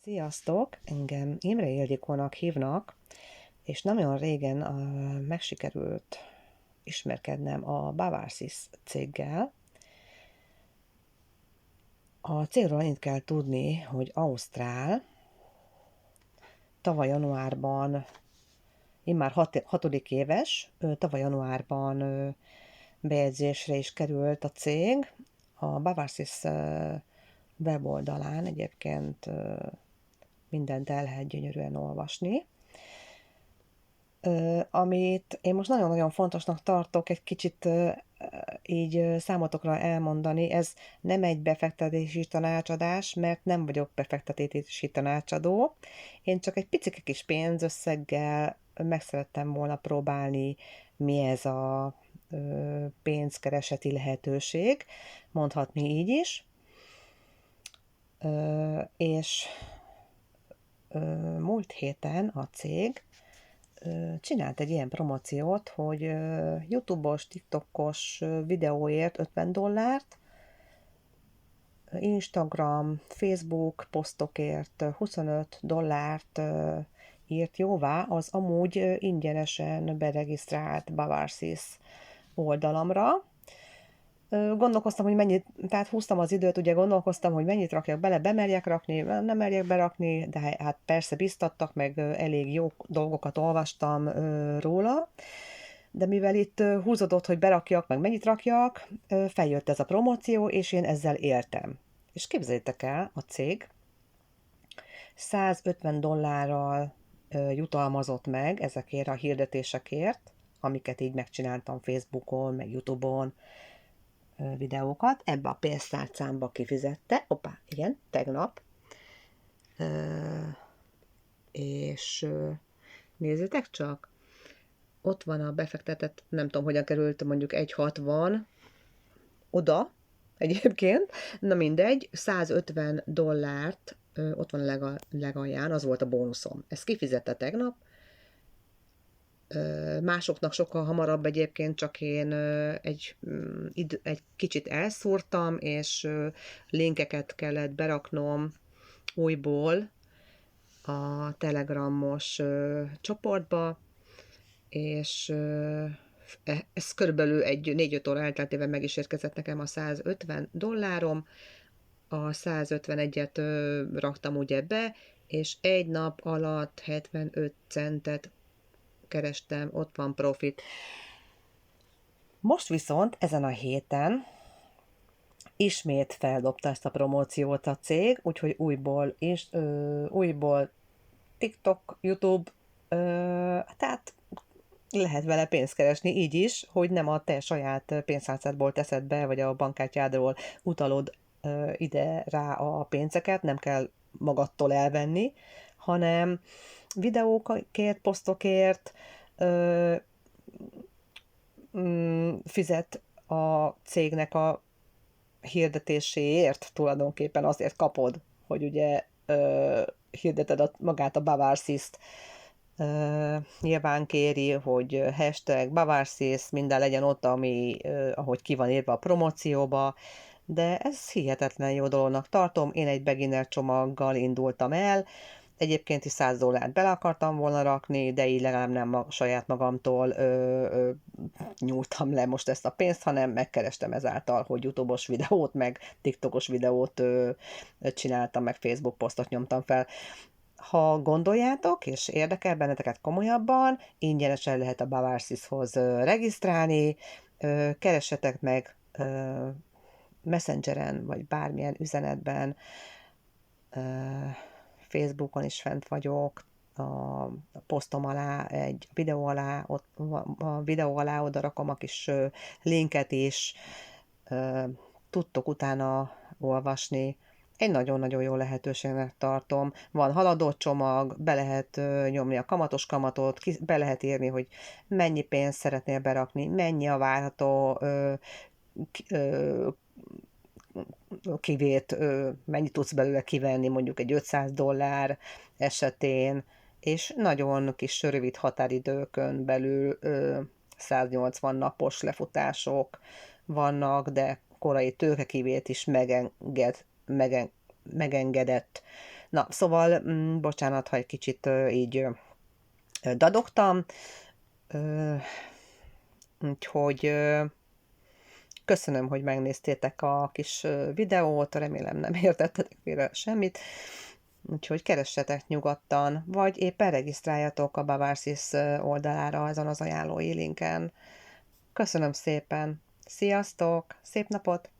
Sziasztok! Engem Imre Ildikónak hívnak, és nem olyan régen megsikerült ismerkednem a Bavarsys céggel. A cégről annyit kell tudni, hogy ausztrál, tavaly januárban, immár hatodik éves, tavaly januárban bejegyzésre is került a cég. A Bavarsys weboldalán egyébként mindent el lehet gyönyörűen olvasni. Amit én most nagyon-nagyon fontosnak tartok egy kicsit így számotokra elmondani, ez nem egy befektetési tanácsadás, mert nem vagyok befektetési tanácsadó. Én csak egy picike kis pénzösszeggel meg szerettem volna próbálni, mi ez a pénzkereseti lehetőség, mondhatni így is. És múlt héten a cég csinált egy ilyen promóciót, hogy YouTube-os, TikTokos videóért $50, Instagram, Facebook posztokért $25 írt jóvá az amúgy ingyenesen beregisztrált Bavarsys oldalamra. Gondolkoztam, hogy mennyit, tehát húztam az időt, ugye gondolkoztam, hogy mennyit rakjak bele, bemerjek rakni, nem merjek berakni, de hát persze biztattak, meg elég jó dolgokat olvastam róla, de mivel itt húzódott, hogy berakjak, meg mennyit rakjak, feljött ez a promóció, és én ezzel éltem. És képzeljétek el, a cég $150 jutalmazott meg ezekért a hirdetésekért, amiket így megcsináltam Facebookon, meg YouTube-on, videókat, ebbe a pénztárcámba kifizette, igen, tegnap, és nézzétek csak, ott van a befektetett, nem tudom, hogyan került, mondjuk 1,60 oda, egyébként, na mindegy, $150, ott van a legalján, az volt a bónuszom. Ezt kifizette tegnap, másoknak sokkal hamarabb egyébként, csak én egy kicsit elszúrtam, és linkeket kellett beraknom újból a telegramos csoportba, és ez körülbelül egy 4-5 óra elteltével meg is érkezett nekem a $150. A 151-et raktam ugye be, és egy nap alatt 75 centet kerestem, ott van profit. Most viszont ezen a héten ismét feldobta ezt a promóciót a cég, úgyhogy újból TikTok, YouTube, tehát lehet vele pénzt keresni így is, hogy nem a te saját pénztárcádból teszed be, vagy a bankkártyádról utalod ide rá a pénzeket, nem kell magadtól elvenni, hanem videókért, posztokért fizet a cégnek a hirdetéséért, tulajdonképpen azért kapod, hogy ugye hirdeted magát a Bavarsys-t. Nyilván kéri, hogy hashtag Bavarsys, minden legyen ott, ahogy ki van írva a promócióba, de ez hihetetlen jó dolognak tartom. Én egy beginner csomaggal indultam el, egyébként is $100 bele akartam volna rakni, de így legalább nem saját magamtól nyúltam le most ezt a pénzt, hanem megkerestem ezáltal, hogy YouTube-os videót, meg TikTokos videót csináltam, meg Facebook posztot nyomtam fel. Ha gondoljátok, és érdekel benneteket komolyabban, ingyenesen lehet a Bavarsyshoz regisztrálni, keressetek meg Messengeren, vagy bármilyen üzenetben, Facebookon is fent vagyok, a posztom alá, egy videó alá, a videó alá oda rakom a kis linket is, tudtok utána olvasni. Egy nagyon-nagyon jó lehetőségnek tartom. Van haladó csomag, be lehet nyomni a kamatos kamatot, be lehet írni, hogy mennyi pénzt szeretnél berakni, mennyi a várható kivét, mennyit tudsz belőle kivenni, mondjuk egy $500 esetén, és nagyon kis rövid határidőkön belül 180 napos lefutások vannak, de korai tőkekivét is megengedett. Na, szóval, bocsánat, ha egy kicsit így dadogtam, Ö, úgyhogy köszönöm, hogy megnéztétek a kis videót, remélem nem értettetek félre semmit, úgyhogy keressetek nyugodtan, vagy éppen regisztráljatok a Bavarsis oldalára ezen az ajánlói linken. Köszönöm szépen! Sziasztok! Szép napot!